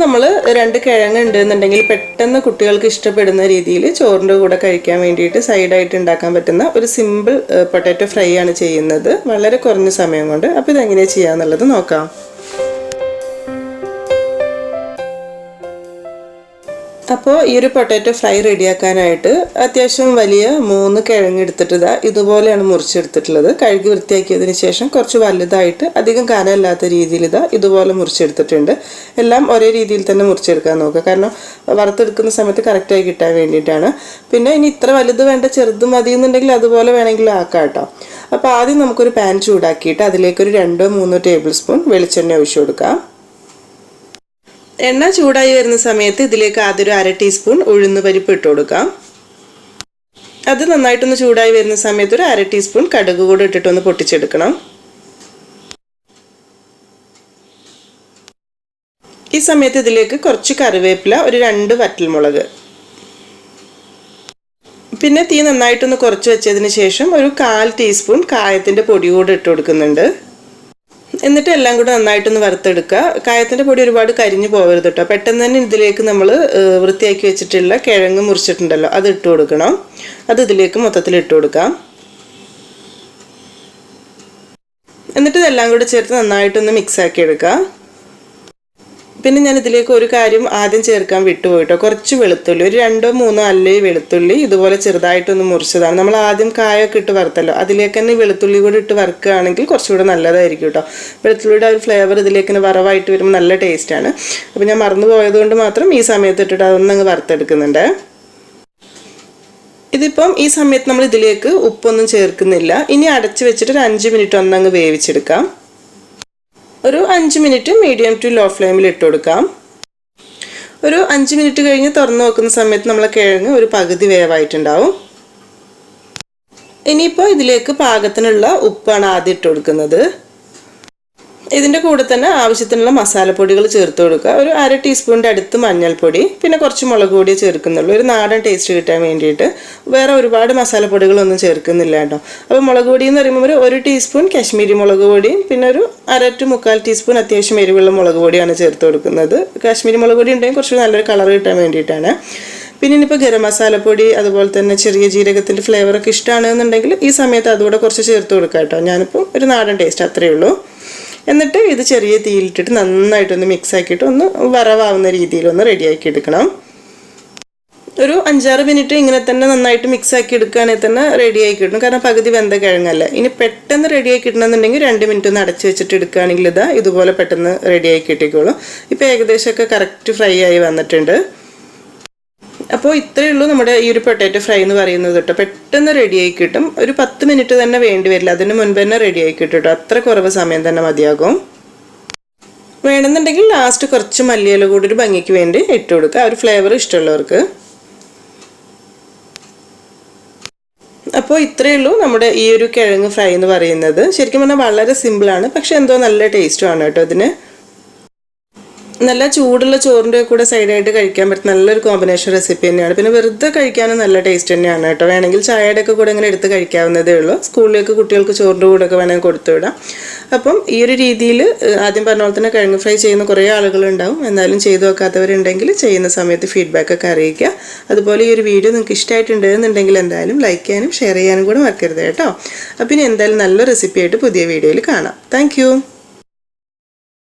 നമ്മൾ രണ്ട് കിഴങ്ങ് ഉണ്ടെന്നുണ്ടെങ്കിൽ പെട്ടെന്ന് കുട്ടികൾക്ക് ഇഷ്ടപ്പെടുന്ന രീതിയിൽ ചോറിൻ്റെ കൂടെ കഴിക്കാൻ വേണ്ടിയിട്ട് സൈഡായിട്ട് ഉണ്ടാക്കാൻ പറ്റുന്ന ഒരു സിമ്പിൾ പൊട്ടാറ്റോ ഫ്രൈ ആണ് ചെയ്യുന്നത് വളരെ കുറഞ്ഞ സമയം കൊണ്ട്. അപ്പോൾ ഇതെങ്ങനെയാണ് ചെയ്യാന്നുള്ളത് നോക്കാം. അപ്പോൾ ഈ ഒരു പൊട്ടാറ്റോ ഫ്രൈ റെഡിയാക്കാനായിട്ട് അത്യാവശ്യം വലിയ 3 കിഴങ്ങ് എടുത്തിട്ട് ഇതുപോലെയാണ് മുറിച്ചെടുത്തിട്ടുള്ളത്. കഴുകി വൃത്തിയാക്കിയതിന് ശേഷം കുറച്ച് വലുതായിട്ട് അധികം കനമില്ലാത്ത രീതിയിൽ ഇതുപോലെ മുറിച്ചെടുത്തിട്ടുണ്ട്. എല്ലാം ഒരേ രീതിയിൽ തന്നെ മുറിച്ചെടുക്കാൻ നോക്കുക, കാരണം വറുത്തെടുക്കുന്ന സമയത്ത് കറക്റ്റായി കിട്ടാൻ വേണ്ടിയിട്ടാണ്. പിന്നെ ഇനി ഇത്ര വലുത് വേണ്ട ചെറുത് മതി എന്നുണ്ടെങ്കിൽ അതുപോലെ വേണമെങ്കിൽ ആക്കാം കേട്ടോ. അപ്പോൾ ആദ്യം നമുക്കൊരു പാൻ ചൂടാക്കിയിട്ട് അതിലേക്കൊരു 2-3 ടേബിൾ സ്പൂൺ വെളിച്ചെണ്ണ ഒഴിച്ചു കൊടുക്കാം. എണ്ണ ചൂടായി വരുന്ന സമയത്ത് ഇതിലേക്ക് ആദ്യം ഒരു 1/2 ടീസ്പൂൺ ഉഴുന്ന് പരിപ്പ് ഇട്ട് കൊടുക്കാം. അത് നന്നായിട്ടൊന്ന് ചൂടായി വരുന്ന സമയത്ത് ഒരു 1/2 ടീസ്പൂൺ കടുക് കൂടെ ഇട്ടിട്ടൊന്ന് പൊട്ടിച്ചെടുക്കണം. ഈ സമയത്ത് ഇതിലേക്ക് കുറച്ച് കറിവേപ്പില, ഒരു 2 വറ്റൽമുളക്, പിന്നെ തീ നന്നായിട്ടൊന്ന് കുറച്ച് വെച്ചതിന് ശേഷം ഒരു 1/4 ടീസ്പൂൺ കായത്തിൻ്റെ പൊടി കൂടെ ഇട്ട് കൊടുക്കുന്നുണ്ട്. എന്നിട്ട് എല്ലാം കൂടെ നന്നായിട്ടൊന്ന് വറുത്തെടുക്കുക. കായത്തിൻ്റെ പൊടി ഒരുപാട് കരിഞ്ഞു പോകരുത് കേട്ടോ. പെട്ടെന്ന് തന്നെ ഇതിലേക്ക് നമ്മൾ വൃത്തിയാക്കി വെച്ചിട്ടുള്ള കിഴങ്ങ് മുറിച്ചിട്ടുണ്ടല്ലോ അത് ഇട്ട് കൊടുക്കണം. അത് ഇതിലേക്ക് മൊത്തത്തിൽ ഇട്ട് കൊടുക്കാം. എന്നിട്ട് ഇതെല്ലാം കൂടെ ചേർത്ത് നന്നായിട്ടൊന്ന് മിക്സ് ആക്കി എടുക്കുക. പിന്നെ ഞാൻ ഇതിലേക്ക് ഒരു കാര്യം ആദ്യം ചേർക്കാൻ വിട്ടുപോയിട്ടോ, കുറച്ച് വെളുത്തുള്ളി, ഒരു 2-3 അല്ലി വെളുത്തുള്ളി ഇതുപോലെ ചെറുതായിട്ടൊന്ന് മുറിച്ചതാണ്. നമ്മൾ ആദ്യം കായൊക്കെ ഇട്ട് വറുത്തല്ലോ, അതിലേക്ക് തന്നെ വെളുത്തുള്ളി കൂടി ഇട്ട് വറുക്കുകയാണെങ്കിൽ കുറച്ചുകൂടെ നല്ലതായിരിക്കും കേട്ടോ. വെളുത്തുള്ളിയുടെ ഒരു ഫ്ലേവർ ഇതിലേക്ക് വറവായിട്ട് വരുമ്പോൾ നല്ല ടേസ്റ്റാണ്. അപ്പോൾ ഞാൻ മറന്നു പോയതുകൊണ്ട് മാത്രം ഈ സമയത്ത് ഇട്ടിട്ട് അതൊന്നങ്ങ് വറുത്തെടുക്കുന്നുണ്ട്. ഇതിപ്പം ഈ സമയത്ത് നമ്മൾ ഇതിലേക്ക് ഉപ്പൊന്നും ചേർക്കുന്നില്ല. ഇനി അടച്ച് വെച്ചിട്ട് ഒരു 5 മിനിറ്റ് ഒന്നങ്ങ് വേവിച്ചെടുക്കാം. ഒരു 5 മിനിറ്റ് മീഡിയം ടു ലോ ഫ്ലെയിമിൽ ഇട്ട് കൊടുക്കാം. ഒരു 5 മിനിറ്റ് കഴിഞ്ഞ് തുറന്ന് നോക്കുന്ന സമയത്ത് നമ്മളെ കിഴങ്ങ് ഒരു പകുതി വേവായിട്ടുണ്ടാവും. ഇനിയിപ്പോൾ ഇതിലേക്ക് പാകത്തിനുള്ള ഉപ്പാണ് ആദ്യം ഇട്ട് കൊടുക്കുന്നത്. ഇതിൻ്റെ കൂടെ തന്നെ ആവശ്യത്തിനുള്ള മസാലപ്പൊടികൾ ചേർത്ത് കൊടുക്കുക. ഒരു 1/2 ടീസ്പൂണിൻ്റെ അടുത്ത് മഞ്ഞൾപ്പൊടി, പിന്നെ കുറച്ച് മുളക് പൊടി ചേർക്കുന്നുള്ളൂ, ഒരു നാടൻ ടേസ്റ്റ് കിട്ടാൻ വേണ്ടിയിട്ട്. വേറെ ഒരുപാട് മസാലപ്പൊടികളൊന്നും ചേർക്കുന്നില്ല കേട്ടോ. അപ്പോൾ മുളക് പൊടി എന്ന് പറയുമ്പോൾ ഒരു ടീസ്പൂൺ കാശ്മീരി മുളക് പൊടിയും പിന്നെ ഒരു 1/2 to 1/4 ടീസ്പൂൺ അത്യാവശ്യം എരിവുള്ള മുളക് പൊടിയാണ് ചേർത്ത് കൊടുക്കുന്നത്. കാശ്മീരി മുളക് പൊടി ഉണ്ടെങ്കിൽ കുറച്ച് നല്ലൊരു കളർ കിട്ടാൻ വേണ്ടിയിട്ടാണ്. പിന്നെ ഇനിയിപ്പോൾ ഗരം മസാലപ്പൊടി അതുപോലെ തന്നെ ചെറിയ ജീരകത്തിൻ്റെ ഫ്ലേവറൊക്കെ ഇഷ്ടമാണെന്നുണ്ടെങ്കിൽ ഈ സമയത്ത് അതുകൂടെ കുറച്ച് ചേർത്ത് കൊടുക്കാം കേട്ടോ. ഞാനിപ്പോൾ ഒരു നാടൻ ടേസ്റ്റ് അത്രയേ ഉള്ളൂ. എന്നിട്ട് ഇത് ചെറിയ തീയിലിട്ടിട്ട് നന്നായിട്ടൊന്ന് മിക്സ് ആക്കിയിട്ട് ഒന്ന് വറവാവുന്ന രീതിയിലൊന്ന് റെഡിയാക്കി എടുക്കണം. ഒരു 5-6 മിനിറ്റ് ഇങ്ങനെ തന്നെ നന്നായിട്ട് മിക്സ് ആക്കി എടുക്കുകയാണെങ്കിൽ തന്നെ റെഡിയാക്കി കിട്ടണം, കാരണം പകുതി വെന്ത കിഴങ്ങല്ല. ഇനി പെട്ടെന്ന് റെഡിയാക്കി കിട്ടണമെന്നുണ്ടെങ്കിൽ 2 മിനിറ്റ് ഒന്ന് അടച്ച് വെച്ചിട്ട് എടുക്കുകയാണെങ്കിൽ ഇതുപോലെ പെട്ടെന്ന് റെഡിയാക്കി കിട്ടിക്കോളും. ഇപ്പോൾ ഏകദേശമൊക്കെ കറക്റ്റ് ഫ്രൈ ആയി വന്നിട്ടുണ്ട്. അപ്പോൾ ഇത്രയേ ഉള്ളൂ നമ്മുടെ ഈ ഒരു പൊട്ടാറ്റോ ഫ്രൈ എന്ന് പറയുന്നത് കേട്ടോ. പെട്ടെന്ന് റെഡിയായി കിട്ടും. ഒരു 10 മിനിറ്റ് തന്നെ വേണ്ടി വരില്ല, അതിന് മുൻപ് തന്നെ റെഡിയായി കിട്ടും കേട്ടോ. അത്ര കുറവ് സമയം തന്നെ മതിയാകും. വേണമെന്നുണ്ടെങ്കിൽ ലാസ്റ്റ് കുറച്ച് മല്ലിയില കൂടി ഒരു ഭംഗിക്ക് വേണ്ടി ഇട്ട് കൊടുക്കുക, ഒരു ഫ്ലേവർ ഇഷ്ടമുള്ളവർക്ക്. അപ്പോൾ ഇത്രയേ ഉള്ളൂ നമ്മുടെ ഈ ഒരു കിഴങ്ങ് ഫ്രൈ എന്ന് പറയുന്നത്. ശരിക്കും പറഞ്ഞാൽ വളരെ സിമ്പിളാണ്, പക്ഷെ എന്തോ നല്ല ടേസ്റ്റുമാണ് കേട്ടോ ഇതിന്. നല്ല ചൂടുള്ള ചോറിൻ്റെ കൂടെ സൈഡായിട്ട് കഴിക്കാൻ പറ്റുന്ന നല്ലൊരു കോമ്പിനേഷൻ റെസിപ്പി തന്നെയാണ്. പിന്നെ വെറുതെ കഴിക്കാനും നല്ല ടേസ്റ്റ് തന്നെയാണ് കേട്ടോ. വേണമെങ്കിൽ ചായയുടെ ഒക്കെ കൂടെ ഇങ്ങനെ എടുത്ത് കഴിക്കാവുന്നതേ ഉള്ളൂ. സ്കൂളിലേക്ക് കുട്ടികൾക്ക് ചോറിൻ്റെ കൂടെ ഒക്കെ വേണമെങ്കിൽ കൊടുത്തു വിടാം. അപ്പം ഈ ഒരു രീതിയിൽ ആദ്യം പറഞ്ഞ പോലെ തന്നെ കിഴങ്ങ് ഫ്രൈ ചെയ്യുന്ന കുറേ ആളുകളുണ്ടാവും. എന്നാലും ചെയ്തു നോക്കാത്തവരുണ്ടെങ്കിൽ ചെയ്യുന്ന സമയത്ത് ഫീഡ്ബാക്കൊക്കെ അറിയിക്കുക. അതുപോലെ ഈ ഒരു വീഡിയോ നിങ്ങൾക്ക് ഇഷ്ടമായിട്ടുണ്ട് എന്നുണ്ടെങ്കിൽ എന്തായാലും ലൈക്ക് ചെയ്യാനും ഷെയർ ചെയ്യാനും കൂടെ മറക്കരുത് കേട്ടോ. അപ്പം ഇനി എന്തായാലും നല്ല റെസിപ്പി ആയിട്ട് പുതിയ വീഡിയോയിൽ കാണാം. താങ്ക്